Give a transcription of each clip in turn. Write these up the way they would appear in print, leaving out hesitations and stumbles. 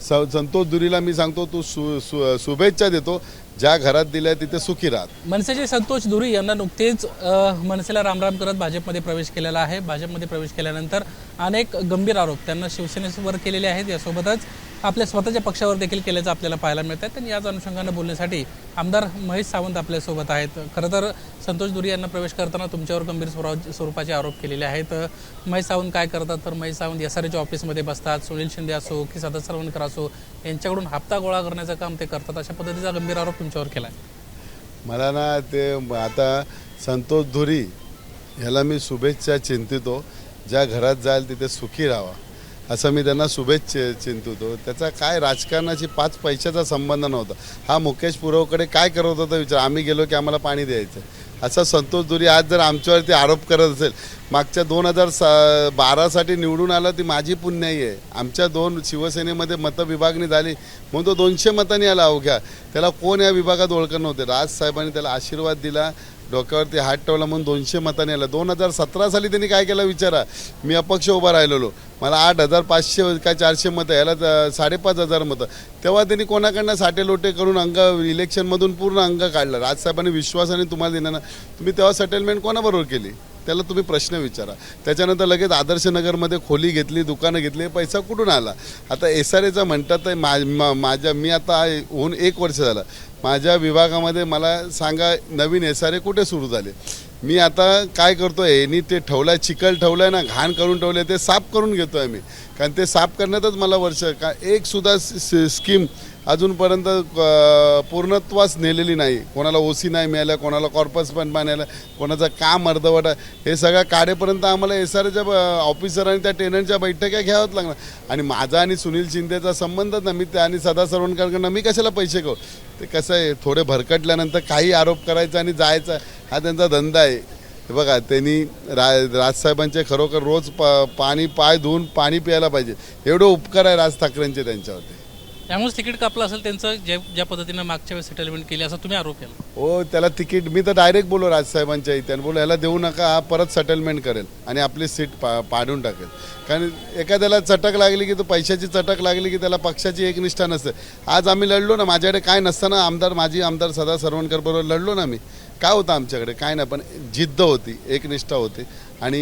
संतोष दुरीला मी सांगतो तू शुभेच्छा देतो, ज्या घरात दिल्या तिथे सुखी राहत। मनसेचे संतोष दुरी यांना नुकतेच मनसेला रामराम करत भाजपमध्ये प्रवेश केलेला आहे। भाजपमध्ये प्रवेश केल्यानंतर अनेक गंभीर आरोप त्यांना शिवसेनेवर केलेले आहेत। यासोबतच आपल्या स्वतःच्या पक्षावर देखील केल्याचं आपल्याला पाहायला मिळत आहे। तर याच अनुषंगानं बोलण्यासाठी आमदार महेश सावंत आपल्यासोबत आहेत। खरं तर संतोष दुरी यांना प्रवेश करताना तुमच्यावर गंभीर स्वरूपाचे आरोप केलेले आहेत। महेश सावंत काय करतात तर महेश सावंत SRAच्या ऑफिसमध्ये बसतात। सुनील शिंदे असो की सदा सरवणकर असो यांच्याकडून हप्ता गोळा करण्याचं काम ते करतात, अशा पद्धतीचा गंभीर आरोप तुमच्यावर केला आहे। मला ना ते आता संतोष दुरी ह्याला मी शुभेच्छा चिंतितो, ज्या घरात जाईल तिथे सुखी राहावा असं मी त्यांना शुभेच्छा चिंतितो। त्याचा काय राजकारणाची 5 पैशाचा संबंध नव्हता। हा मुकेश पुरवकडे काय करत होता विचार, आम्ही गेलो की आम्हाला पाणी द्यायचं असा संतोष दुरी आज जर आमच्यावरती आरोप करत असेल, मागच्या 2012साठी निवडून आला ती माझी पुण्याई आहे। आमच्या 2 शिवसेनेमध्ये मतविभागणी झाली म्हणून तो 200 मतांनी आला अवघ्या, त्याला कोण या विभागात ओळखत नव्हते। राजसाहेबांनी त्याला आशीर्वाद दिला, डोक्यावरती हात ठेवला म्हणून 200 मतांनी आला। 2017 साली त्यांनी काय केलं विचारा, मी अपक्ष उभा राहिलेलो, मला 8,500 काय 400 मतं, याला 5,500 मतं, तेव्हा त्यांनी कोणाकडनं साटेलोटे करून इलेक्शनमधून पूर्ण अंग काढलं। राजसाहेबांनी विश्वासाने तुम्हाला दिलं ना, तुम्ही तेव्हा सेटलमेंट कोणाबरोबर केली त्याला तुम्ही प्रश्न विचारा। त्याच्यानंतर लगेच आदर्शनगरमध्ये खोली घेतली, दुकानं घेतली, पैसा कुठून आला? आता SRAचं म्हणतात माझ्या मी आता होऊन 1 वर्ष झालं माझ्या विभागामध्ये, मला सांगा नवीन SRA कुठे सुरू झाले? मी आता काय करतो आहे, यांनी ते ठेवलं चिखल ठेवलं आहे ना, घाण करून ठेवले, ते साफ करून घेतो आहे मी, कारण ते साफ करण्यातच मला वर्ष का एकसुद्धा स्कीम अजूनपर्यंत पूर्णत्वास नेलेली नाही। कोणाला OC नाही मिळालं, कोणाला कॉर्पस पण मिळालं, कोणाचं काम अर्धवट, हे सगळं काढेपर्यंत आम्हाला SRAच्या ऑफिसर आणि त्या टेनंटच्या बैठका घ्यावंच लागणार। आणि माझा आणि सुनील शिंदेचा संबंधच ना, मी त्या आणि सदा सरवणकरकडनं मी कशाला पैसे घेऊ? ते कसं आहे, थोडे भरकटल्यानंतर काही आरोप करायचा आणि जायचा, हा त्यांचा धंदा आहे। हे बघा, त्यांनी राजसाहेबांचे खरोखर रोज पाय धुवून पाणी प्यायला पाहिजे, एवढं उपकार आहे राज ठाकरेंचे त्यांच्यावरती। त्यामुळे तिकीट कापलं असेल त्यांचं, ज्या पद्धतीनं मागच्या वेळेस सेटलमेंट केली असं तुम्ही आरोप केला। हो, त्याला तिकीट मी तर डायरेक्ट बोलो राजसाहेबांच्या इथे, बोलो ह्याला देऊ नका, हा परत सेटलमेंट करेल आणि आपली सीट पाडून टाकेल। कारण एखाद्याला चटक लागली की तो पैशाची चटक लागली की त्याला पक्षाची एकनिष्ठा नसते। आज आम्ही लढलो ना, माझ्याकडे काय नसताना माजी आमदार सदा सरवणकर बरोबर लढलो ना मी, काय होतं आमच्याकडे? काय नाही, पण जिद्द होती, एकनिष्ठा होती आणि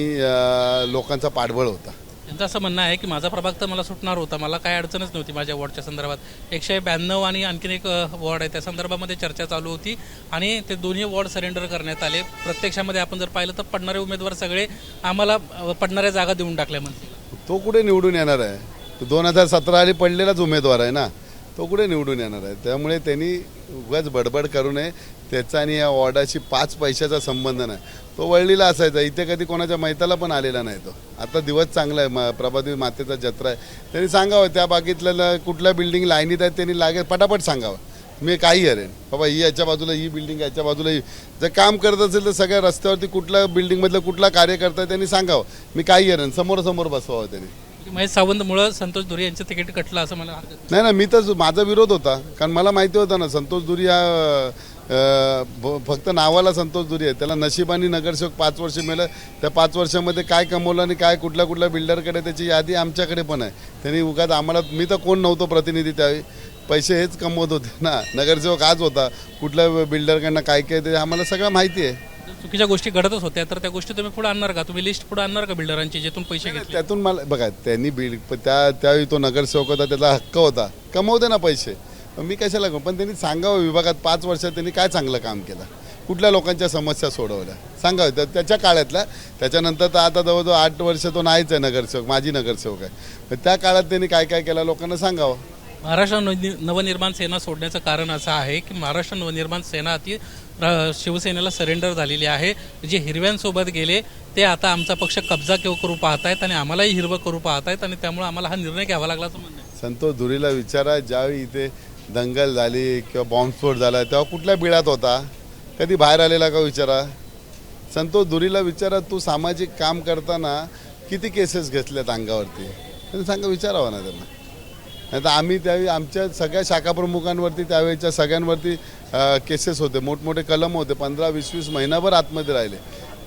लोकांचा पाठबळ होता। त्यांचं असं म्हणणं आहे की माझा प्रभाग तर मला सुटणार होता, मला काय अडचणच नव्हती माझ्या वॉर्डच्या संदर्भात। 192 आणि आणखीन एक वॉर्ड आहे त्या संदर्भामध्ये चर्चा चालू होती आणि ते दोन्ही वॉर्ड सरेंडर करण्यात आले। प्रत्यक्षामध्ये आपण जर पाहिलं तर पडणारे उमेदवार सगळे आम्हाला पडणाऱ्या जागा देऊन टाकल्या म्हणते। तो कुठे निवडून येणार आहे? तो 2017 आली पडलेलाच उमेदवार आहे ना, तो कुठे निवडून येणार आहे? त्यामुळे त्यांनी उगाच बडबड करू नये, त्याचा आणि या वॉर्डाशी 5 पैशाचा संबंध नाही। तो वळलीला असायचा, इथे कधी कोणाच्या मैताला पण आलेला नाही। तो आता दिवस चांगला आहे, प्रभादेवी मातेचा जत्रा आहे, त्यांनी सांगावं त्या बागेतल्या कुठल्या बिल्डिंग लाईनीत आहेत त्यांनी लागेल पटापट सांगावं, मी काही हरेन बाबा, ही याच्या बाजूला ही बिल्डिंग, याच्या बाजूला ही, जर काम करत असेल तर सगळ्या रस्त्यावरती कुठल्या बिल्डिंगमधलं कुठला कार्यकर्ता आहे त्यांनी सांगावं, मी काही हरेन, समोरासमोर बसवावं त्यांनी। महेश सावंतमुळं संतोष दुरी यांचं तिकीट कटलं असं मला नाही ना, मी तर माझा विरोध होता, कारण मला माहिती होता ना संतोष दुरी हा फक्त नावाला संतोष दुरी आहे, त्याला नशिबाने नगरसेवक 5 वर्ष मिळालं, त्या 5 वर्षामध्ये काय कमवलं आणि काय कुठल्या बिल्डरकडे त्याची यादी आमच्याकडे पण आहे। त्यांनी उगाच आम्हाला, मी तर कोण नव्हतो प्रतिनिधी त्यावेळी, पैसे हेच कमवत होते ना, नगरसेवक आज होता, कुठल्या बिल्डरकडनं काय काय ते आम्हाला सगळं माहिती आहे। चुकीच्या गोष्टी घडतच होत्या तर त्या गोष्टी तुम्ही पुढे आणणार का? तुम्ही लिस्ट पुढे आणणार का बिल्डरांची ज्यातून पैसे घेतले? त्यातून मला बघा, त्यांनी त्यावेळी तो नगरसेवक होता, त्याचा हक्क होता, कमवते ना पैसे, मी कशाला करू? पण त्यांनी सांगावं विभागात 5 वर्षात त्यांनी काय चांगलं काम केलं, कुठल्या लोकांच्या समस्या सोडवल्या सांगावं त्याच्या काळातल्या। त्याच्यानंतर तर आता जवळजवळ 8 वर्ष तो नाहीच आहे नगरसेवक, माझी नगरसेवक आहे, त्या काळात त्यांनी काय काय केलं लोकांना सांगावं। महाराष्ट्र नवनिर्माण सेना सोडण्याचं कारण असं आहे की महाराष्ट्र नवनिर्माण सेना ती शिवसेनेला सरेंडर झालेली आहे। जे हिरव्यांसोबत गेले ते आता आमचा पक्ष कब्जा करू पाहतायत आणि आम्हालाही हिरवं करू पाहतायत आणि त्यामुळे आम्हाला हा निर्णय घ्यावा लागला असं म्हणणं आहे। संतोष दुरीला विचारा, ज्यावेळी इथे दंगल झाली किंवा बॉम्बस्फोट झाला तेव्हा कुठल्या बिळात होता? कधी बाहेर आलेला का विचारा? संतोष दुरीला विचारा, तू सामाजिक काम करताना किती केसेस घेतल्यात अंगावरती, त्यांनी सांगा, विचारावं ना त्यांना। नाही तर आम्ही त्यावेळी आमच्या सगळ्या शाखाप्रमुखांवरती त्यावेळेच्या सगळ्यांवरती केसेस होते, मोठमोठे कलम होते, 15-20 महिनाभर आतमध्ये राहिले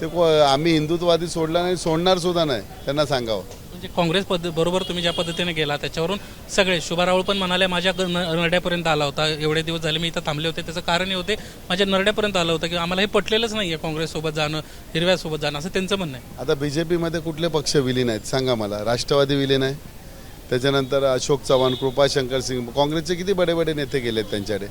ते। आम्ही हिंदुत्ववादी सोडला नाही, सोडणार सुद्धा नाही, त्यांना सांगावं। म्हणजे काँग्रेस बरोबर तुम्ही ज्या पद्धतीने गेला त्याच्यावरून सगळे शुभा राऊळ पण म्हणाले माझ्या नरड्यापर्यंत आला होता, एवढे दिवस झाले मी इथं थांबले होते त्याचं कारण हे होते माझ्या नरड्यापर्यंत आलं होतं की आम्हाला हे पटलेलंच नाही आहे काँग्रेससोबत जाणं, हिरव्यासोबत जाणं, असं त्यांचं म्हणणं आहे. आता बीजेपीमध्ये कुठले पक्ष विलीन आहेत सांगा मला. राष्ट्रवादी विलीन आहे, त्याच्यानंतर अशोक चव्हाण, कृपाशंकर सिंग, काँग्रेसचे किती बडे बडे नेते गेलेत त्यांच्याकडे.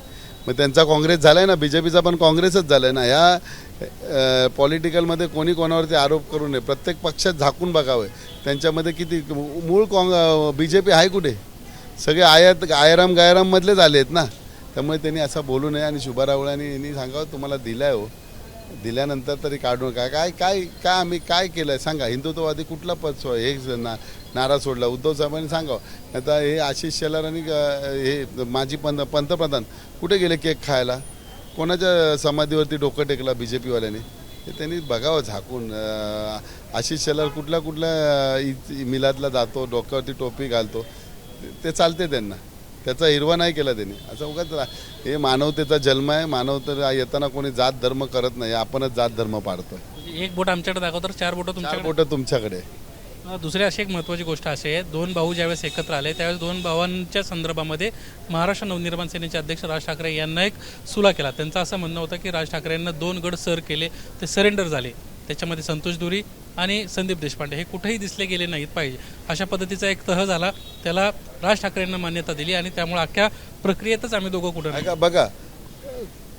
मग त्यांचा काँग्रेस झालाय ना, बीजेपीचा पण काँग्रेसच झालाय ना. ह्या पॉलिटिकलमध्ये कोणी कोणावरती आरोप करू नये, प्रत्येक पक्षात झाकून बघावं त्यांच्यामध्ये किती मूळ बीजेपी आहे कुठे. सगळे आयराम गायराममधलेच आले आहेत ना. त्यामुळे त्यांनी असं बोलू नये आणि शुभा राऊळांनी यांनी सांगावं तुम्हाला दिलाय हो, दिल्यानंतर तरी काढून काय काय काय काय आम्ही काय केलं आहे सांगा. हिंदुत्ववादी कुठला पद हे नारा सोडला उद्धव साहेबांनी सांगावं. आता हे आशिष शेलार आणि हे माजी पंतप्रधान कुठे गेले केक खायला, कोणाच्या समाधीवरती डोकं टेकला बीजेपीवाल्यांनी, हे त्यांनी बघावं झाकून. आशिष शेलार कुठल्या मिलादला जातो, डोक्यावरती टोपी घालतो, ते चालते त्यांना, त्याचा हिरवा नाही केला त्यांनी. असं उगाच हे मानवतेचा जन्म आहे. मानवता येताना कोणी जात धर्म करत नाही, आपणच जात धर्म पाडतो. एक बोट आमच्याकडे दाखवतो तर 4 बोटं चार तुमच्याकडे. बोटं तुमच्याकडे. दुसरी अशी एक महत्त्वाची गोष्ट अशी आहे, 2 भाऊ ज्यावेळेस एकत्र आले त्यावेळेस 2 भावांच्या संदर्भामध्ये महाराष्ट्र नवनिर्माण सेनेचे अध्यक्ष राज ठाकरे यांना एक सुला केला. त्यांचं असं म्हणणं होतं की राज ठाकरे यांना 2 गड सर केले, ते सरेंडर झाले. त्याच्यामध्ये संतोष दुरी आणि संदीप देशपांडे हे कुठेही दिसले गेले नाहीत पाहिजे, अशा पद्धतीचा एक तह झाला. त्याला राज ठाकरे यांना मान्यता दिली आणि त्यामुळे अख्ख्या प्रक्रियेतच आम्ही दोघं कुठं नाही. बघा,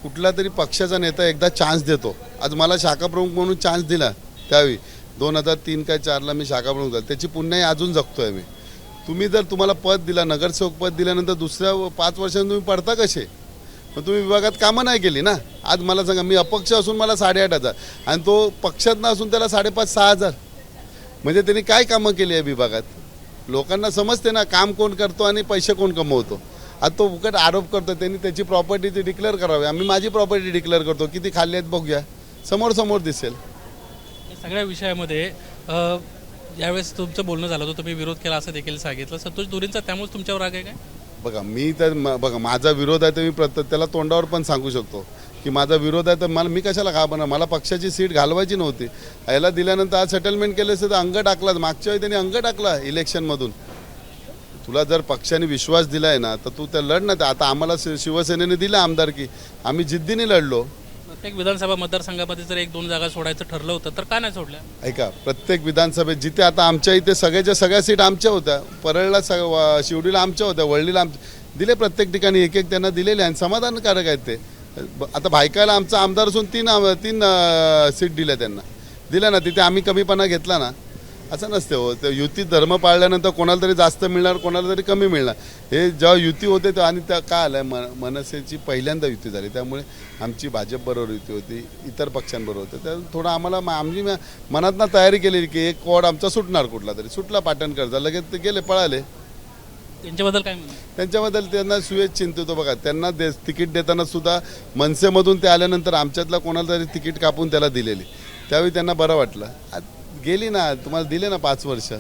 कुठला तरी पक्षाचा नेता एकदा चान्स देतो. आज मला शाखा प्रमुख म्हणून चान्स दिला, त्यावेळी 2003 काय 4ला मी शाखा प्रमुख झालो, त्याची पुण्याही अजून जगतोय मी. तुम्ही जर तुम्हाला पद दिला, नगरसेवक पद दिल्यानंतर दुसऱ्या 5 वर्षांनी तुम्ही पडता कसे? मग तुम्ही विभागात कामं नाही केली ना. आज मला सांगा, मी अपक्ष असून मला 8,500 आणि तो पक्षात न असून त्याला 5,500-6,000, म्हणजे त्यांनी काय कामं केली आहे विभागात? लोकांना समजते ना काम कोण करतो आणि पैसे कोण कमवतो. आता तो फुकट आरोप करतो, त्यांनी त्याची प्रॉपर्टी डिक्लेअर करावी. आम्ही माझी प्रॉपर्टी डिक्लेअर करतो, किती खाल्ली आहेत बघूया, समोर दिसेल. या सगळ्या विषयामध्ये ज्यावेळेस तुमचं बोलणं झालं होतं तुम्ही विरोध केला असं देखील सांगितलं. संतोष दुरींचा त्यामुळे तुमच्यावर राग आहे काय? बघा, मी तर बघा माझा विरोध आहे तर मी त्याला तोंडावर पण सांगू शकतो की माझा विरोध आहे. तर मी कशाला घाबरणार? मला पक्षाची सीट घालवायची नव्हती. याला दिल्यानंतर आज सेटलमेंट केलं असतं तर अंग टाकला. मागच्या वेळी त्यांनी अंग टाकला इलेक्शनमधून. तुला जर पक्षाने विश्वास दिला आहे ना तर तू त्या लढ ना. आता आम्हाला शिवसेनेने दिलं आमदारकी, आम्ही जिद्दीने लढलो. प्रत्येक विधानसभा मतदारसंघामध्ये जर 1-2 जागा सोडायचं ठरलं होतं तर का नाही सोडल्या? ऐका, प्रत्येक विधानसभेत जिथे आता आमच्या इथे सगळ्या सीट आमच्या होत्या, परळला शिवडीला आमच्या होत्या, वळलीला दिले. प्रत्येक ठिकाणी एक त्यांना दिलेले आणि समाधानकारक आहेत ते. आता भायकाला आमचा आमदार असून 3 सीट दिल्या त्यांना दिल्या ना. तिथे आम्ही कमीपणा घेतला ना, असं नसते हो. ते युती धर्म पाळल्यानंतर कोणाला तरी जास्त मिळणार, कोणाला तरी कमी मिळणार. हे जेव्हा युती होते तेव्हा, आणि त्या काय आलं मनसेची पहिल्यांदा युती झाली, त्यामुळे आमची भाजपबरोबर युती होती, इतर पक्षांबरोबर होती. तर थोडं आम्हाला आमची मनातनं तयारी केली की एक वॉर्ड आमचा सुटणार, कुठला तरी सुटला पाटणकरचा, लगेच ते गेले पळाले. त्यांच्याबद्दल काय म्हणणं? त्यांच्याबद्दल त्यांना सुयेज चिंतित होतो. बघा, त्यांना तिकीट देताना सुद्धा मनसेमधून ते आल्यानंतर आमच्यातला कोणाला तरी तिकीट कापून त्याला दिलेली, त्यावेळी त्यांना बरं वाटलं. गेली ना, तुम्हाला दिले ना 5 वर्ष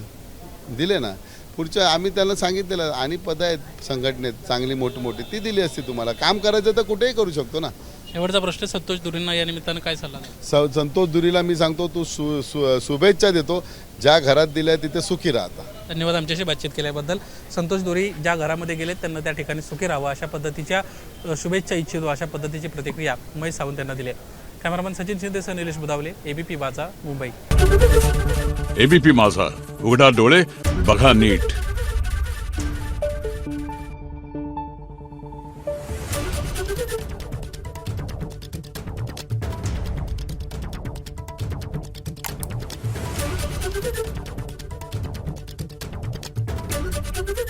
दिले ना. पुढच्या आम्ही त्याला सांगितलेलं आणि पदं आहेत संघटनेत चांगली मोठी ती दिली असती. तुम्हाला काम करायचं तर कुठेही करू शकतो ना. शेवटचा प्रश्न, संतोष दुरींना या निमित्तानं काय सल्ला? संतोष दुरीला मी सांगतो, तू शुभेच्छा देतो. ज्या घरात दिल्या तिथे सुखी राहता. धन्यवाद आमच्याशी बातचीत केल्याबद्दल. संतोष दुरी ज्या घरामध्ये गेलेत त्यांना त्या ठिकाणी सुखी राहावं अशा पद्धतीच्या शुभेच्छा इच्छितो, अशा पद्धतीची प्रतिक्रिया महेश सावंत यांना दिली. कॅमेरामॅन सचिन शिंदेसह निलेश बुधावले, एबीपी माझा, मुंबई. एबीपी माझा, उघडा डोळे बघा नीट.